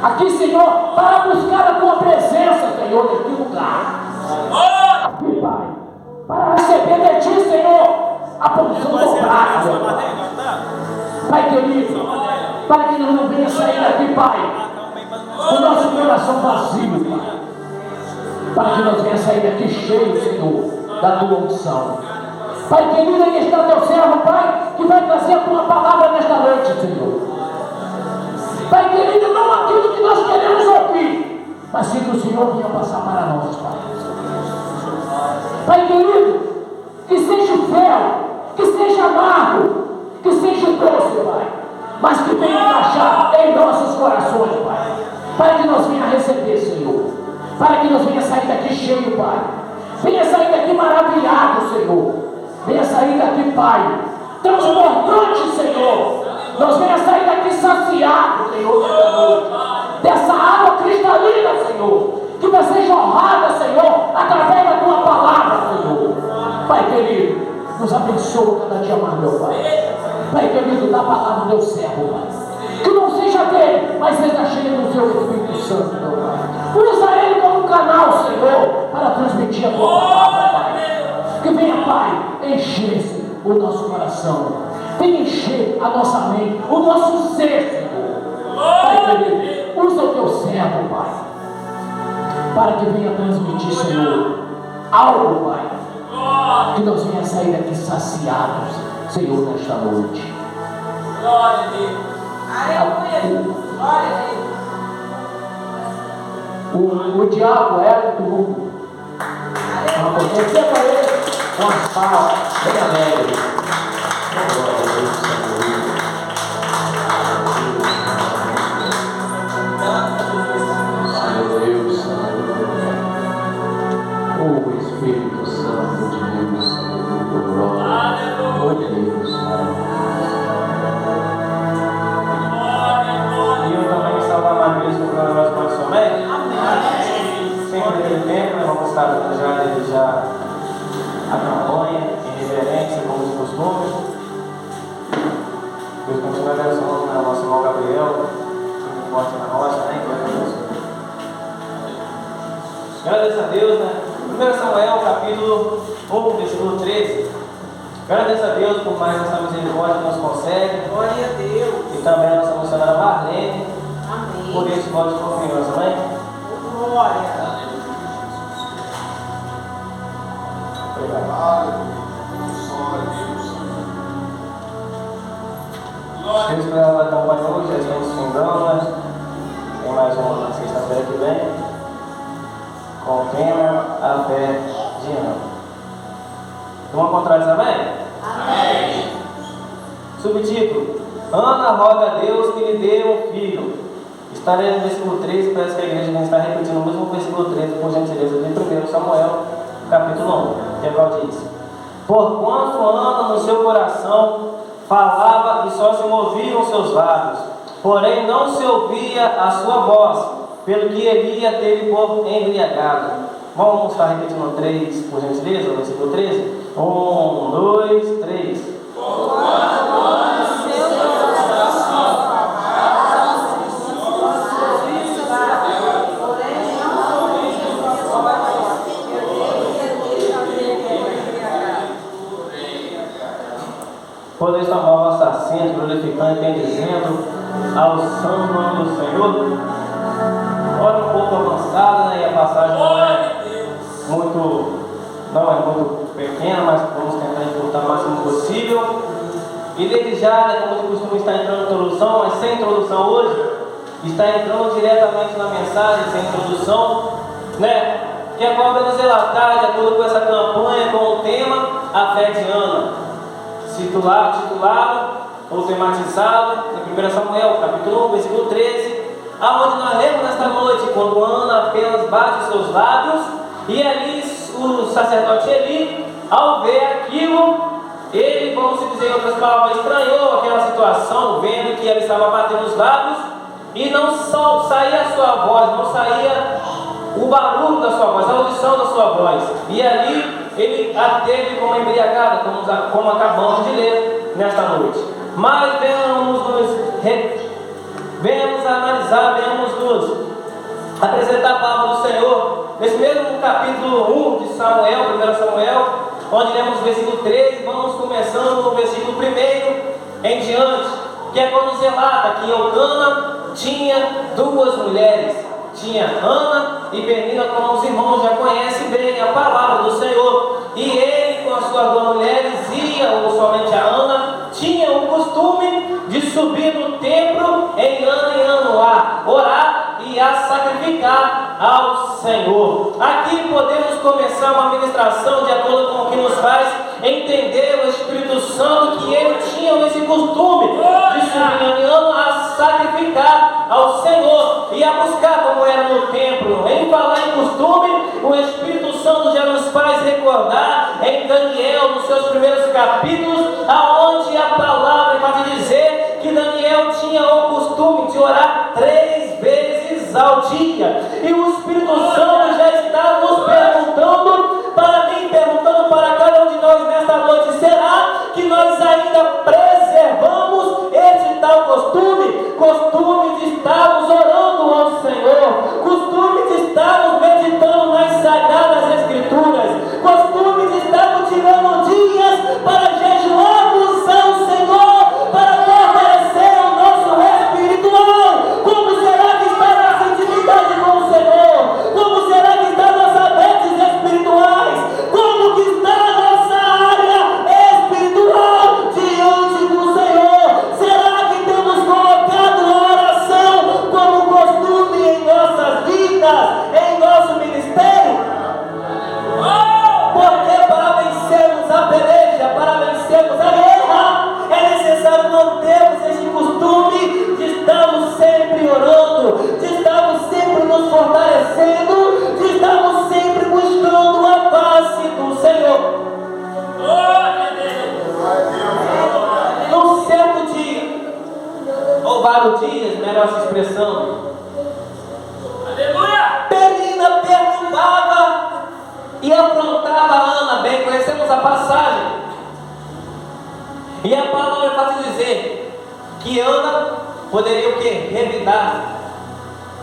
Aqui, Senhor, para buscar a tua presença, Senhor, neste lugar. Aqui, Pai, para receber de ti, Senhor, a porção dobrada, meu Pai. Pai querido, para que nós não venha sair daqui, Pai, com o nosso coração vazio, Pai. Para que nós venha sair daqui cheio, Senhor, da tua unção. Pai querido, aí está teu servo, Pai, que vai trazer a tua palavra nesta noite, Senhor. Pai querido, não aquilo que nós queremos ouvir, mas sim que o Senhor venha passar para nós, Pai. Pai querido, que seja fel, que seja amargo, que seja doce, Pai, mas que venha encaixar em nossos corações, Pai, para que nós venha receber, Senhor, para que nós venha sair daqui cheio, Pai, venha sair daqui maravilhado, Senhor, venha sair daqui, Pai, transbordante, Senhor, nós venha sair daqui saciado, Senhor, nesta noite, dessa água cristalina, Senhor, que vai ser jorrada, Senhor, através da tua palavra, Senhor. Pai querido, nos abençoa cada dia mais, meu Pai. Pai querido, dá a palavra do teu servo, Pai. Que não seja dele, mas seja cheio do teu Espírito Santo, meu Pai. Usa ele como um canal, Senhor, para transmitir a tua palavra, Pai. Que venha, Pai, encher o nosso coração. Venha encher a nossa mente, o nosso ser, Senhor. Pai querido, usa o teu servo, Pai, para que venha transmitir, Senhor, algo, Pai, que nós venha sair daqui saciados, Senhor, nesta noite. Glória a Deus. Aleluia. Glória a Deus. O diabo era do mundo. Receba ele com as palavras bem alegres. Glória a Deus, Senhor. Meu Deus, Senhor. Oh, Espírito Santo de Deus, Senhor. Glória. Oh, Deus, Pai. E eu também estava na mesa com o nosso pastor, sempre tem tempo, nós vamos estar já desde já a campanha, em reverência, como de costume. Deus continue abençoando o nosso irmão Gabriel, que morte na rocha, né? Agradeço a Deus, né? 1 Samuel, capítulo 1, versículo 13. Agradeço a Deus por mais essa misericórdia que nos concede. Glória a Deus. E também a nossa missionária Marlene. Amém. Por esse voto de confiança, amém? Glória. Deus para ela dar um pai hoje, já estamos fundando, né? Tem mais uma na sexta-feira que vem. Com o tema A Fé de Ana. Vamos encontrar isso, amém? Amém. Subtítulo: Ana roga a Deus que lhe dê um filho. Estarei no versículo 13, parece que a igreja não está repetindo o mesmo versículo 13, por gentileza, de 1 Samuel, capítulo 1, que é qual diz: Porquanto Ana no seu coração falava e só se moviam seus lábios, porém não se ouvia a sua voz, pelo que Elia teve por embriagado. Vamos estar repetindo 3, por gentileza, versículo 13. 1, 2, 3. Podeis tomar o vosso assento, glorificando e bendizendo ao santo nome do Senhor. Hora um pouco avançada, né? E a passagem não é muito pequena, mas vamos tentar encurtar o máximo possível. E desde já, né, como de costume, está entrando introdução, mas sem introdução hoje, está entrando diretamente na mensagem, sem introdução, né? Que é para nos relatar, de acordo com essa campanha, com o tema A Fé de Ana. Titulado ou tematizado em 1 Samuel, capítulo 1, versículo 13, aonde nós lemos nesta noite, quando Ana apenas bate os seus lábios, e ali o sacerdote Eli, ao ver aquilo, ele, vamos dizer em outras palavras, estranhou aquela situação, vendo que ela estava batendo os lábios, e não saía a sua voz, não saía o barulho da sua voz, a audição da sua voz, e ali ele a teve como embriagada, como acabamos de ler nesta noite. Mas vamos analisar, vamos irmos apresentar a palavra do Senhor nesse mesmo capítulo 1 de Samuel, 1 Samuel, onde lemos o versículo 13, vamos começando no versículo 1 em diante, que é quando nos relata que Eucana tinha duas mulheres, tinha Ana e Penina, como os irmãos já conhecem bem a palavra do Senhor, e ele com as suas duas mulheres ia, ou somente a Ana, tinha o costume de subir no templo em ano a orar e a sacrificar ao Senhor. Aqui podemos começar uma ministração de acordo com o que nos faz entender o Espírito Santo, que ele tinha esse costume de subir em ano a sacrificar ao Senhor e a buscar como era no templo. Em falar em costume, o Espírito Santo já nos faz recordar em Daniel, nos seus primeiros capítulos, aonde a palavra vai dizer que Daniel tinha o costume de orar 3 vezes ao dia. E o Espírito Santo já está nos perguntando, para mim, perguntando para cada um de nós nesta noite: será que nós ainda preservamos esse tal costume de estarmos orando ao Senhor, costume de estarmos meditando nas Sagradas Escrituras, costume de estarmos tirando dias para jejuarmos ao Senhor, para fortalecer o nosso espiritual? Como será que está nossa intimidade com o Senhor? Como será que está nossas vestes espirituais? Como que está a nossa área espiritual diante do Senhor? Será que temos colocado a oração como costume em nossas vidas, em nosso ministério? Porque para vencermos a peleja, para vencermos a guerra, é necessário mantermos esse costume de estarmos sempre orando, de estarmos sempre nos fortalecendo, de estarmos sempre buscando a face do Senhor. Num certo dia, ou vários dias, melhor essa expressão, Penina perturbava e afrontava a Ana. Bem, conhecemos a passagem. E a palavra vai te dizer que Ana poderia o quê? Revidar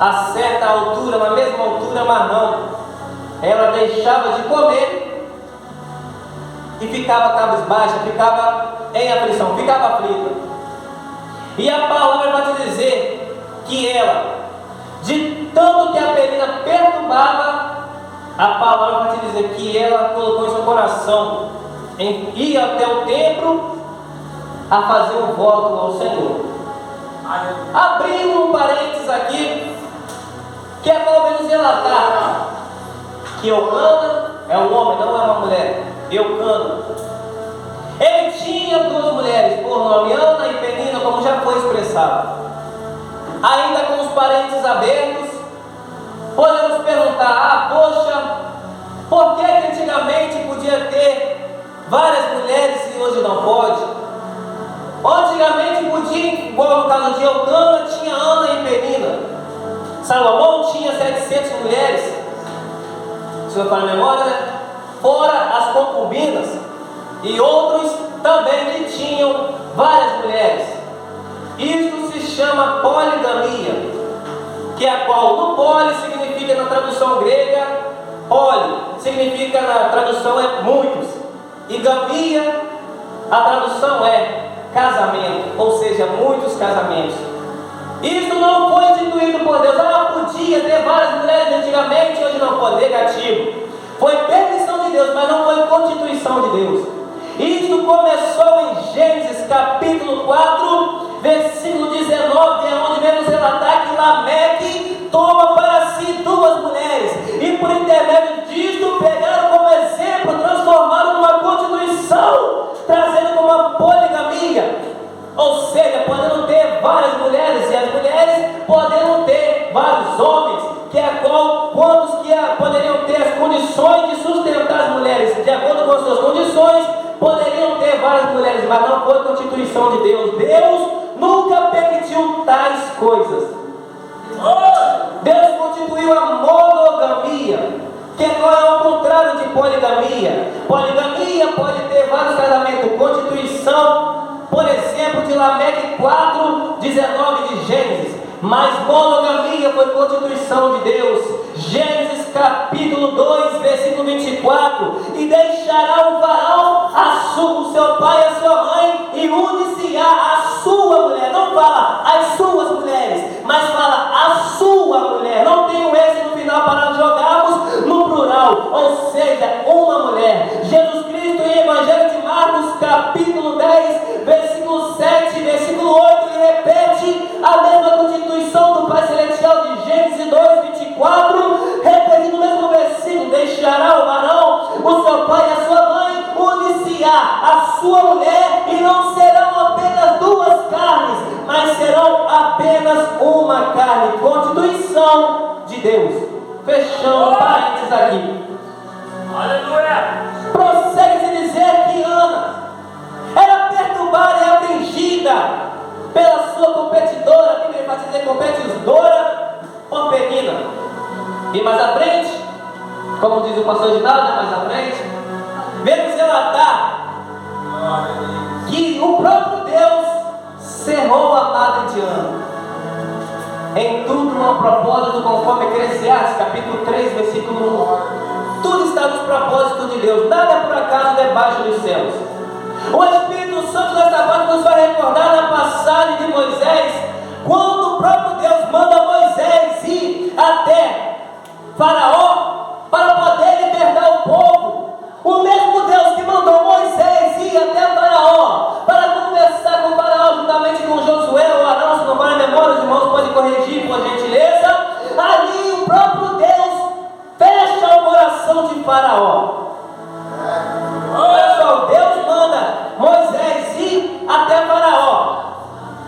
a certa altura, na mesma altura, mas não. Ela deixava de comer e ficava cabisbaixa, ficava em aflição, ficava aflita. E a palavra vai te dizer que ela, de tanto que a Penina perturbava, a palavra vai te dizer que ela colocou em seu coração em ir até o templo a fazer um voto ao Senhor. Abrindo um parênteses aqui, que é para nos relatar que Eucana é um homem, não é uma mulher. Eucana, ele tinha duas mulheres, por nome Ana e Penina, como já foi expressado. Ainda com os parênteses abertos, podemos perguntar: poxa, por que antigamente podia ter várias mulheres e hoje não pode? Antigamente podia, igual no caso de Eucana, tinha Ana e Penina. Salomão tinha 700 mulheres, se eu falar a memória, né? Fora as concubinas, e outros também que tinham várias mulheres. Isto se chama poligamia, que é a qual no poli significa na tradução grega, poli significa na tradução é muitos, e gamia, a tradução é casamento, ou seja, muitos casamentos. Isso não foi instituído por Deus. Podia ter várias mulheres antigamente, hoje não pode, negativo. Foi permissão de Deus, mas não foi constituição de Deus. Isto começou em Gênesis capítulo 4, versículo 19, é onde vemos relatar que Lameque toma para si duas mulheres, e por intermédio disto pegaram como exemplo, transformaram numa constituição, trazendo como uma poligamia. Ou seja, podendo ter várias mulheres, e as mulheres podendo ter vários homens, que é qual quantos que poderiam ter as condições de sustentar as mulheres, de acordo com as suas condições, poderiam ter várias mulheres, mas não foi constituição de Deus. Deus nunca permitiu tais coisas. Deus constituiu a monogamia, que é o contrário de poligamia. Poligamia pode ter vários casamentos. Constituição, por exemplo, de Lameque 4, 19 de Gênesis. mas monogamia foi constituição de Deus. Gênesis capítulo 2, versículo 24. E deixará o varão o seu pai e a sua mãe, e une-se-á a sua mulher. Não fala as suas mulheres, mas fala a sua mulher. Não tem o S no final para jogarmos no plural, ou seja, uma mulher. Jesus Cristo em Evangelho de Marcos capítulo 10, versículo 7, versículo 8, ele repete a mesma constituição do Pai Celestial de Gênesis 2, 24, repetindo o mesmo versículo: deixará o varão o seu pai e a sua mãe, une-se-á a sua mulher, e não serão apenas duas carnes, mas serão apenas uma carne. Constituição de Deus. Fechando parênteses aqui. Aleluia! Prossegue-se dizer que Ana era perturbada e afligida pela sua competidora, a Bíblia vai dizer competidora ou Penina. E mais à frente, como diz o pastor Ginaldo, mais à frente, vemos relatar que o próprio Deus cerrou a madre de Ana. Em tudo no propósito, conforme Eclesiastes capítulo 3, versículo 1. Tudo está nos propósitos de Deus, nada é por acaso debaixo dos céus. O Espírito Santo nesta parte nos vai recordar na passagem de Moisés, quando o próprio Deus manda Moisés ir até Faraó para poder libertar o povo. O mesmo Deus que mandou Moisés ir até Faraó para conversar com Faraó juntamente com Josué ou Arão, se não vai a memória, os irmãos podem corrigir por gentileza. Ali o próprio Deus fecha o coração de Faraó. Olha só, Deus manda Moisés ir até Faraó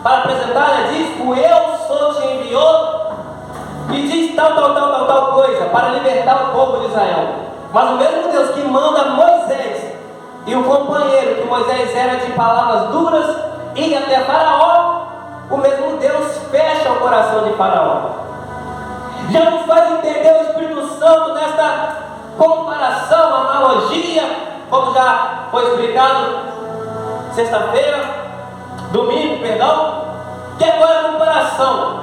para apresentar, ele diz: o eu sou te enviou, e diz tal coisa, para libertar o povo de Israel. Mas o mesmo Deus que manda Moisés e o companheiro que Moisés era de palavras duras ir até Faraó, o mesmo Deus fecha o coração de Faraó. Já nos faz entender o Espírito Santo nesta comparação, analogia, como já foi explicado domingo, que agora é a comparação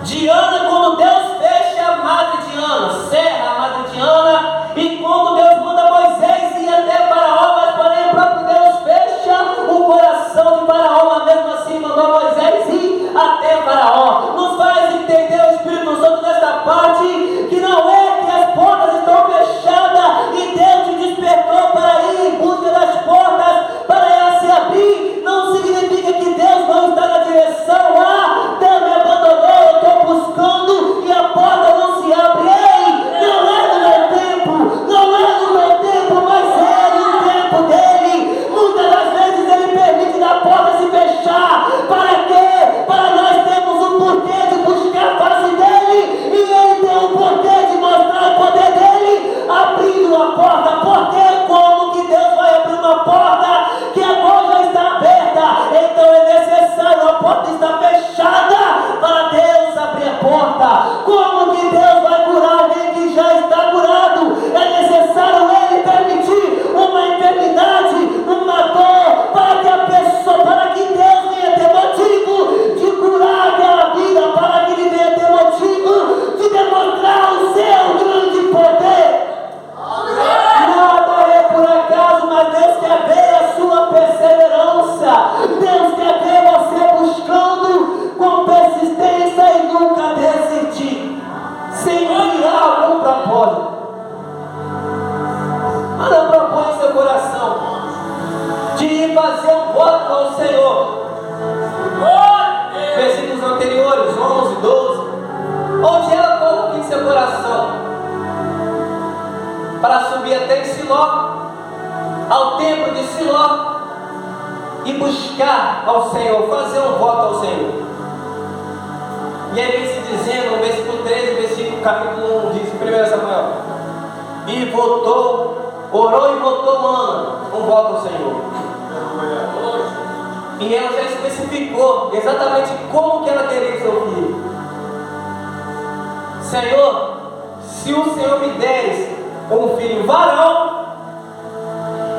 de Ana, quando Deus fecha a madre de Ana, cerra a madre de Ana, e quando Deus manda Moisés ir até Faraó, mas porém o próprio Deus fecha o coração de Faraó, mas mesmo assim mandou Moisés ir até Faraó. Nos faz entender o Espírito Santo nesta parte, que não é que as portas estão fechadas e Deus te despertou para ir em busca das portas, para elas se abrir. Não significa que Deus não está na direção. Deus me abandonou, eu estou buscando e a porta não se abre. Ei, não é no meu tempo, não é no meu tempo, mas é no tempo dele. Muitas das vezes ele permite a porta se fechar. Para quê? Para nós termos o porquê de buscar a face dele, e ele tem o porquê de mostrar o poder dele abrindo a porta. Porque como que Deus vai abrir uma porta que agora já está aberta? Então é necessário, a porta está fechada para Deus abrir a porta. Como que Deus vai curar alguém que já está curado? É necessário ele permitir uma enfermidade, uma dor, para que Deus venha ter motivo de curar aquela vida, para que ele venha ter motivo de demonstrar o seu grande poder. Nada é por acaso, mas Deus quer ver a sua perseverança. Deus quer ver você buscando com persistência e nunca desistir, sem criar algum propósito. Mas não propõe seu coração de ir fazer um voto ao Senhor. Versículos anteriores, 11, 12, onde ela coloca em seu coração para subir até Siló, ao templo de Siló, e buscar ao Senhor, fazer um voto ao Senhor. E aí vem se dizendo, no versículo 13, capítulo 1, diz 1 Samuel: e orou e votou Ana um voto ao Senhor. E ela já especificou exatamente como que ela queria seu filho. Senhor, se o Senhor me deres um filho varão,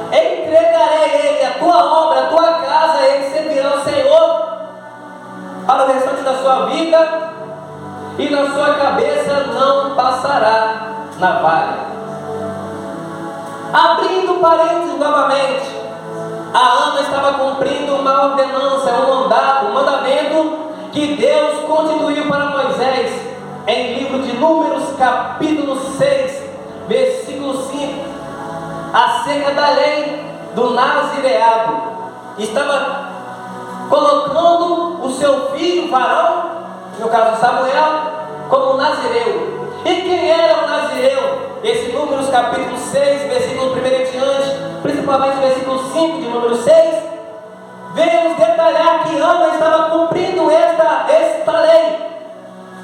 entregarei ele a tua obra, a tua casa, ele servirá ao Senhor. para o restante da sua vida, e na sua cabeça não passará navalha. Abrindo parênteses novamente, a Ana estava cumprindo uma ordenança, um mandamento que Deus constituiu para Moisés em livro de Números, capítulo 6, versículo 5, acerca da lei do nazireado. Estava colocando o seu filho varão, no caso Samuel, como nazireu. E quem era o nazireu? Esse Números capítulo 6, versículo 1 em diante, principalmente versículo 5 de número 6, vem nos detalhar que Ana estava cumprindo esta lei,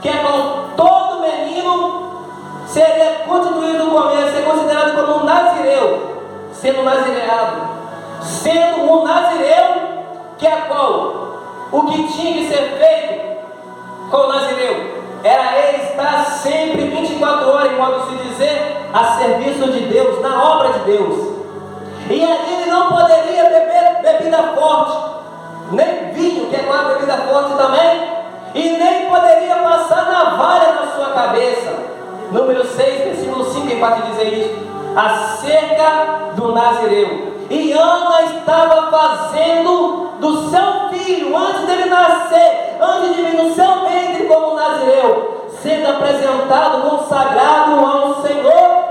que é com todo menino seria constituído no começo, ser considerado como um nazireu, sendo nazireado, sendo um nazireu, que é qual? O que tinha que ser feito com o nazireu era ele estar sempre 24 horas, em modo de se dizer, a serviço de Deus, na obra de Deus. E ali ele não poderia beber bebida forte, nem vinho, que é uma bebida forte também, e nem poderia passar navalha na sua cabeça. Número 6, versículo 5, em parte dizer isso, acerca do nazireu. E Ana estava fazendo do seu filho, antes dele nascer, antes de vir no seu ventre como nazireu, sendo apresentado, consagrado ao Senhor,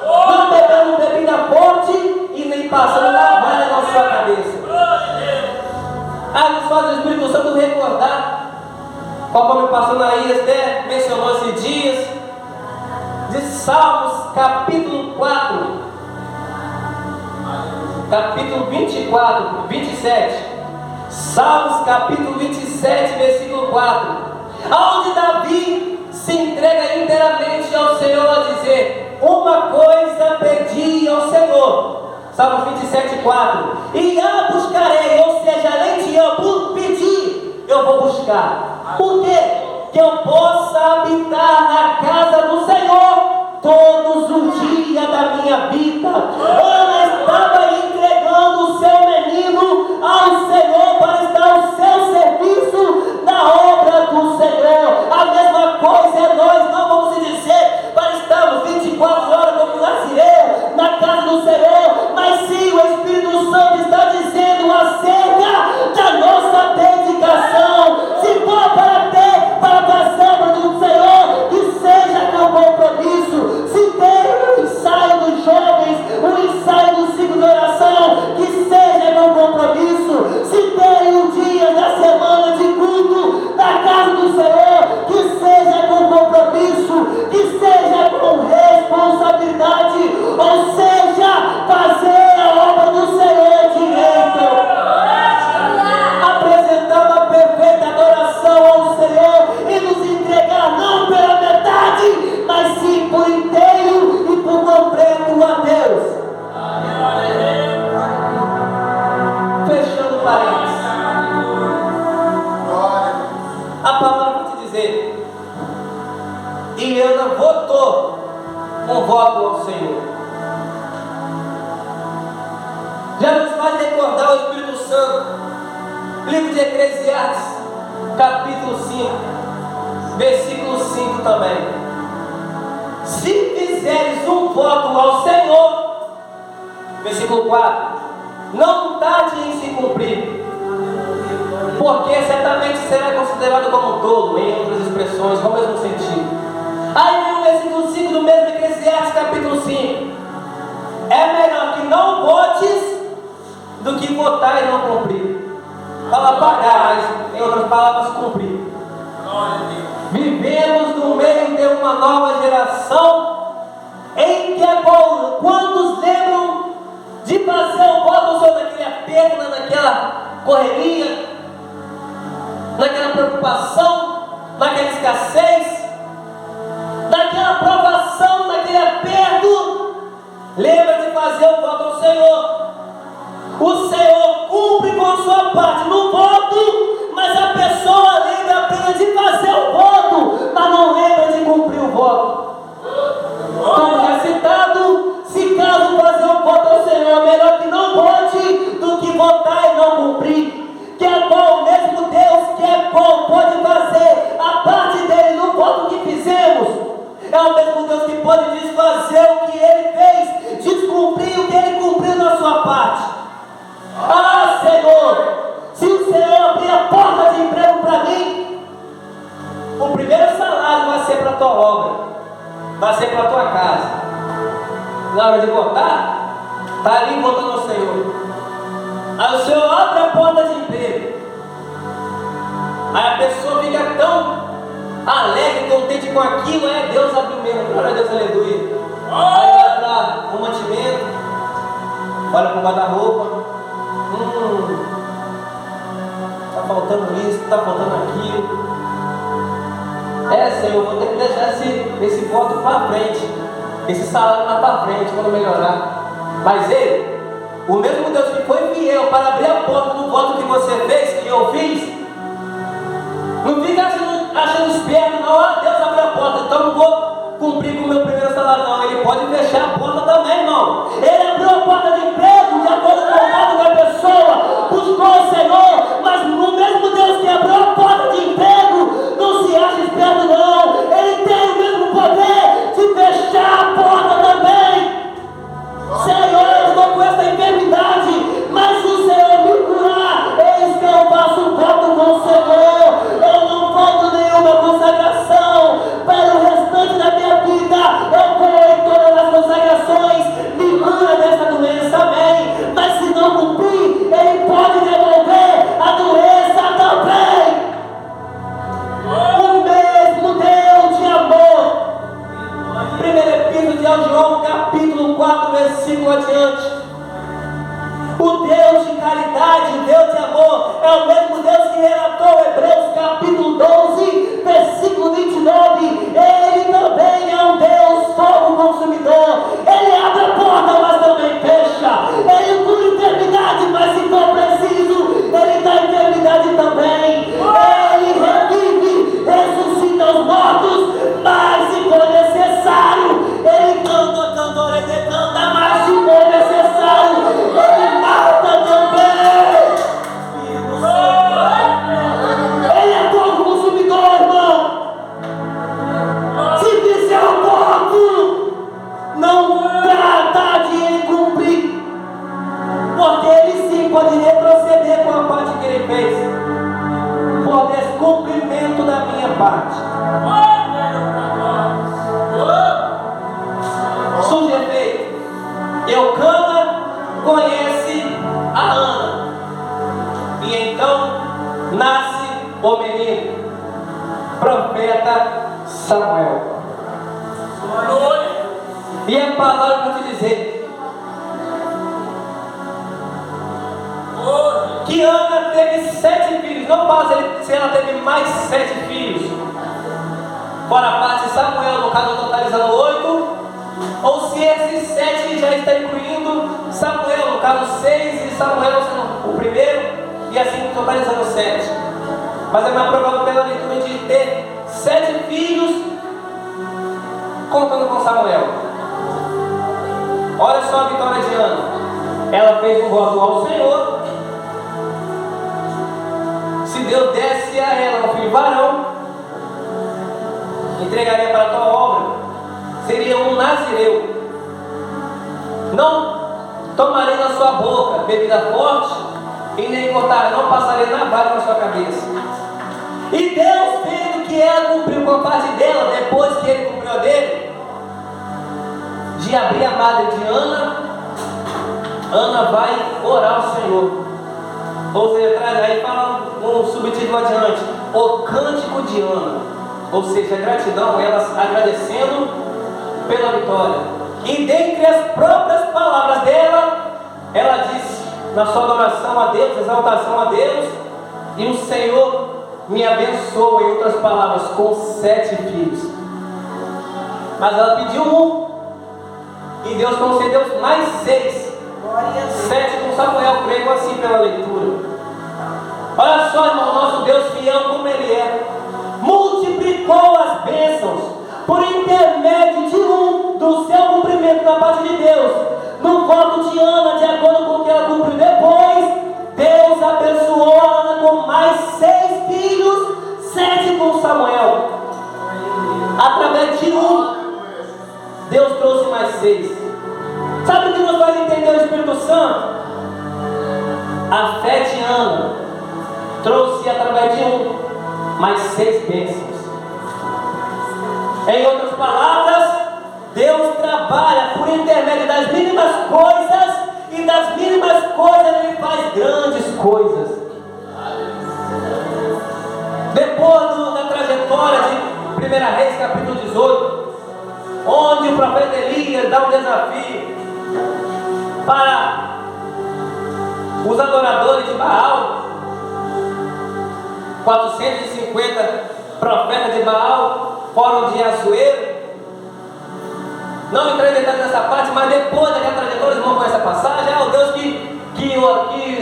não bebendo bebida forte e nem passando navalha na sua cabeça. Aí nos faz o Espírito Santo recordar, conforme o pastor Naías até mencionou esses dias, de Salmos capítulo 4, capítulo 24, 27. Salmos capítulo 27, versículo 4, onde Davi se entrega inteiramente ao Senhor a dizer: uma coisa pedi ao Senhor. Salmos 27, 4, e a buscarei, ou seja, além de eu pedir, eu vou buscar. Por quê? Que eu possa habitar na casa do Senhor todos os dias da minha vida. Ana estava entregando o seu menino ao Senhor para estar ao seu serviço na obra do Senhor. A mesma coisa é nós, não vamos dizer para estarmos 24 horas como nazireu na casa do Senhor, mas sim o Espírito Santo está dizendo acerca da nossa dedicação. Se for para fazer a obra do Senhor, que seja com compromisso. Se tem o ensaio dos jovens, o ensaio do ciclo de oração, que seja com compromisso. Se tem o dia da semana de culto na casa do Senhor, que seja com compromisso, que seja com responsabilidade, ou seja, fazer a obra do Senhor direito, apresentar uma perfeita adoração ao Senhor e nos entregar não pela metade, mas sim por inteiro e por completo a Deus. Fechando parênteses, a palavra vai te dizer, e Ana votou um voto ao Senhor. Já nos faz recordar o Espírito Santo, livro de Eclesiastes, capítulo 5, versículo 5 também. Se fizeres um voto ao Senhor, versículo 4, não tarde em se cumprir, porque certamente será considerado como tolo, em outras expressões, com o mesmo sentido. Aí vem o versículo 5 do mesmo Eclesiastes, capítulo 5. É melhor que não votes do que votar e não cumprir. Fala pagar, mas em outras palavras, cumprir. Vivemos no meio de uma nova geração em que quantos lembram de fazer o voto sobre naquele aperto, naquela correria, naquela preocupação, naquela escassez, naquela provação, naquele aperto. Lembra de fazer o voto ao Senhor. O Senhor cumpre com a sua parte no voto, mas a pessoa lembra apenas de fazer o voto, mas não lembra de cumprir o voto. Como já citado, se caso fazer o voto ao Senhor, melhor que não vote do que votar e não cumprir. Que é qual o mesmo Deus, que é qual pode é o mesmo Deus que pode desfazer o que Ele fez, descumprir o que Ele cumpriu na sua parte. Ah, Senhor, se o Senhor abrir a porta de emprego para mim, o primeiro salário vai ser para a tua obra, vai ser para a tua casa. Na hora de votar, está ali votando ao Senhor. Aí o Senhor abre a porta de emprego. Aí a pessoa fica tão alegre, contente com aquilo. Aí Deus abriu mesmo. Glória a Deus, aleluia. Aí vai para o mantimento, olha para o guarda-roupa. Está faltando isso, está faltando aquilo. Senhor, vou ter que deixar esse voto para frente, esse salário lá para frente, quando melhorar. Mas Ele, o mesmo Deus que foi fiel para abrir a porta do voto que você fez, que eu fiz, não fica achando esperto, não. Ah, Deus abriu a porta, então não vou cumprir com o meu primeiro salário, não. Ele pode fechar a porta também, irmão. Ele abriu a porta de emprego, de acordo com o voto da pessoa, buscou o Senhor, mas o mesmo Deus que abriu a porta de emprego, não se acha esperto, não. Ele tem o mesmo poder de fechar a porta também. Senhor, eu estou com essa enfermidade, mas se o Senhor me curar, eis que eu faço um voto com o Senhor. Eu não falto nenhuma consagração para o restante da minha vida. Eu vou em todas as consagrações, me cura dessa doença, amém. Mas se não cumprir, Ele pode devolver a doença também. O mesmo Deus de amor. Primeira epístola de João, capítulo 4, versículo adiante. O Deus de caridade, o Deus de amor, é o mesmo Deus que relatou Hebreus capítulo 12, versículo 29. Ele também é um Deus fogo consumidor. Ele abre a porta, mas também fecha. Ele cura enfermidade, mas se for preciso, Ele dá enfermidade também. Ele revive, ressuscita os mortos, mas se for necessário, Ele canta, mas se for necessário, Ele mata também. Ele é fogo consumidor, irmão. Se fizer um voto, não trata de Ele cumprir, porque Ele sim pode retroceder com a parte que Ele fez, por descumprimento da minha parte. Surge efeito. Eucana conhece a Ana, e então nasce o menino, profeta Samuel. E a palavra para te dizer que Ana teve 7 filhos. Não passa se ela teve mais 7 filhos, fora a parte de Samuel, no caso totalizando 8, ou se esses 7 já está incluindo Samuel, no caso 6, e Samuel sendo o primeiro, e assim totalizando 7. Mas é mais provável pela leitura de ter 7 filhos contando com Samuel. Olha só a vitória de Ana. Ela fez um voto ao Senhor. Se Deus desse a ela um filho varão, entregaria para a tua obra, seria um nazireu. Não tomaria na sua boca bebida forte, e nem cortaria, não passaria navalha na sua cabeça. E Deus, vendo que ela cumpriu com a parte dela, depois que Ele cumpriu a dele, de abrir a madre de Ana, Ana vai orar ao Senhor. Ou seja, aí fala um subtítulo adiante, o cântico de Ana. Ou seja, gratidão, ela agradecendo pela vitória. E dentre as próprias palavras dela, ela disse, na sua adoração a Deus, exaltação a Deus, e o Senhor me abençoa, em outras palavras, com 7 filhos. Mas ela pediu um, e Deus concedeu mais 6. 7 com Samuel, creio assim pela leitura. Olha só, irmão, nosso Deus fiel como Ele é, multiplicou as bênçãos por intermédio de do seu cumprimento da parte de Deus. No voto de Ana, de acordo com o que ela cumpriu depois, Deus abençoou a Ana com mais 6 filhos, 7 com Samuel, através de mais 6. Sabe o que nos faz entender o Espírito Santo? A fé de Ana trouxe através de mais 6 bênçãos. Em outras palavras, Deus trabalha por intermédio das mínimas coisas, e das mínimas coisas Ele faz grandes coisas. Depois da trajetória de 1 Reis, capítulo 18, onde o profeta Elias dá um desafio para os adoradores de Baal, 450 profetas de Baal foram de Azuero. Não entrei em detalhes nessa parte, mas depois daquela trajetória, eles vão com essa passagem. O Deus que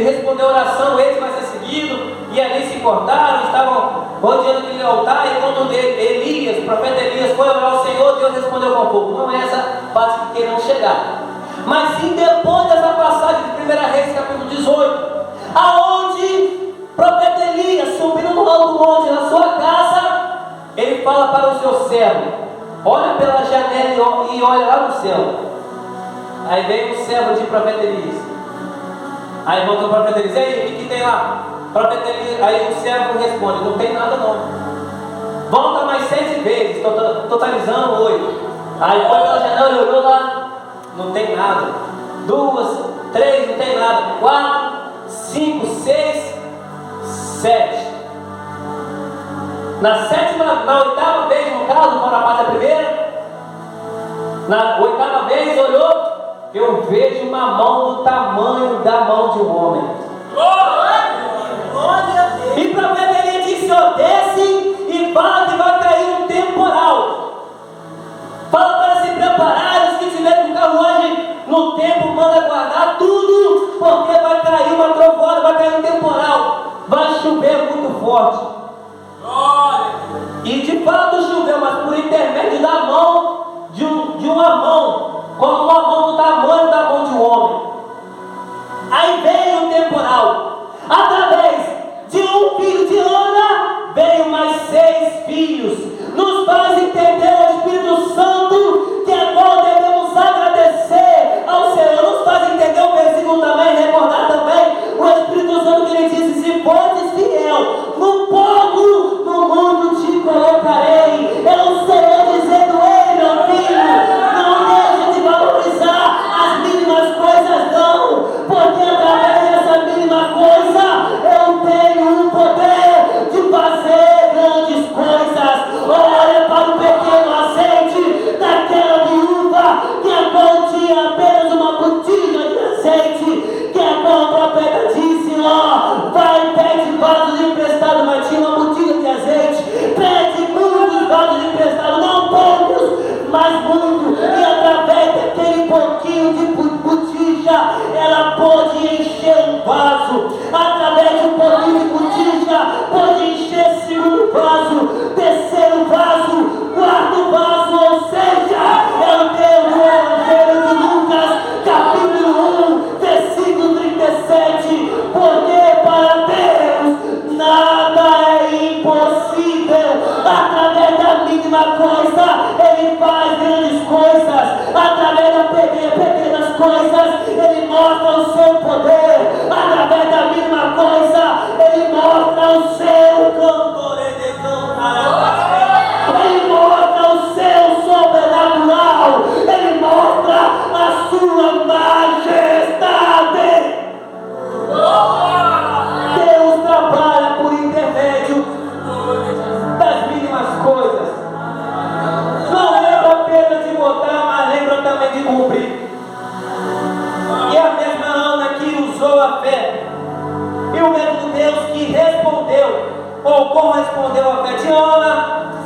respondeu a oração, eles vai ser seguido. E ali se cortaram, estavam rodeando aquele altar. E quando Elias, o profeta Elias, foi orar ao Senhor, Deus respondeu com fogo. Não é essa parte que queremos chegar, mas sim depois dessa passagem de 1 Reis, capítulo 18, aonde o profeta Elias, subindo no alto monte na sua casa, ele fala para o seu servo: olha pela janela e olha lá no céu. Aí vem o servo de profeta Elias. Aí volta o profeta Elias: ei, o que tem lá? Profeta Elias, aí o servo responde: não tem nada não. Volta mais 7 vezes, totalizando 8. Aí foi pela janela e olhou lá: não tem nada. 2, 3, não tem nada. 4, 5, 6, 7. Na 8ª vez, no caso, fora a parte da primeira, na 8ª vez olhou: eu vejo uma mão do tamanho da mão de um homem. E o profeta Elias disse: desce e fala que vai cair um temporal. Fala para se preparar, os que estiverem com carruagem no tempo, manda guardar tudo, porque vai cair uma trovoada, vai cair um temporal, vai chover muito forte. E de fato choveu, mas por intermédio da mão de uma mão, como uma mão do tamanho da mão de um homem. Aí veio o temporal. Através de um filho de Ana, veio mais 6 filhos. Nos faz entender o Espírito Santo, que agora devemos agradecer ao Senhor. Nos faz entender o versículo também, recordar também o Espírito Santo que ele disse: se fores fiel no pouco, no mundo te colocarei. É o Senhor dizendo: ei, meu filho, não deixe de valorizar as mínimas coisas não, porque através dessa mínima coisa eu tenho o poder de fazer grandes coisas. Olha para o pequeno azeite daquela viúva que agora tinha apenas uma botija de azeite, que agora o profeta disse: ó, vai, pede vasos emprestados, mas tinha uma botija de azeite, pede muitos vasos emprestados, não poucos, mas muito, e através daquele pouquinho de botija, ela pôde encher um vaso. Através de um pouquinho de botija, pôde encher segundo vaso, terceiro vaso, quarto vaso, ou seja, eu tenho o Evangelho de Lucas, capítulo 1, versículo 37, porque para Deus nada é impossível. Através da mínima coisa, Ele faz grandes coisas. Através das pequenas coisas, Ele mostra o seu poder. Através da mínima coisa, Ele mostra o seu cantor de cantar. Ele mostra o seu sobrenatural. Ele mostra a sua majestade. Deus trabalha por intermédio das mínimas coisas. Não lembra apenas de botar, mas lembra também de cumprir. E a mesma Ana que usou a fé, e o mesmo Deus que respondeu ou correspondeu à fé de Ana,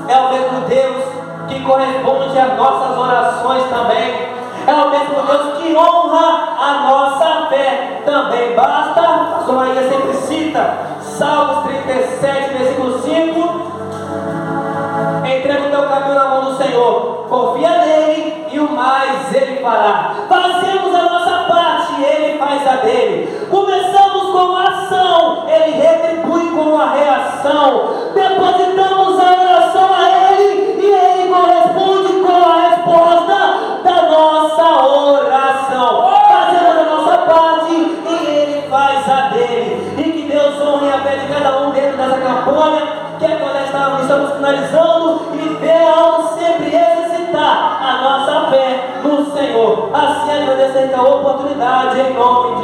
é o mesmo Deus que corresponde às nossas orações também. É o mesmo Deus que honra a nossa fé também. Basta, a pastor Maria sempre cita Salmos 37, versículo 5: entrega o teu caminho na mão do Senhor, confia nele e o mais ele fará. Fazemos a nossa parte, ele faz a dele. Começamos com a ação, ele retribui com a reação. Depositamos a oração a ele e ele corresponde com a resposta da nossa Macônia, que agora estamos finalizando e venhamos sempre exercitar a nossa fé no Senhor. Assim agradecer a oportunidade em nome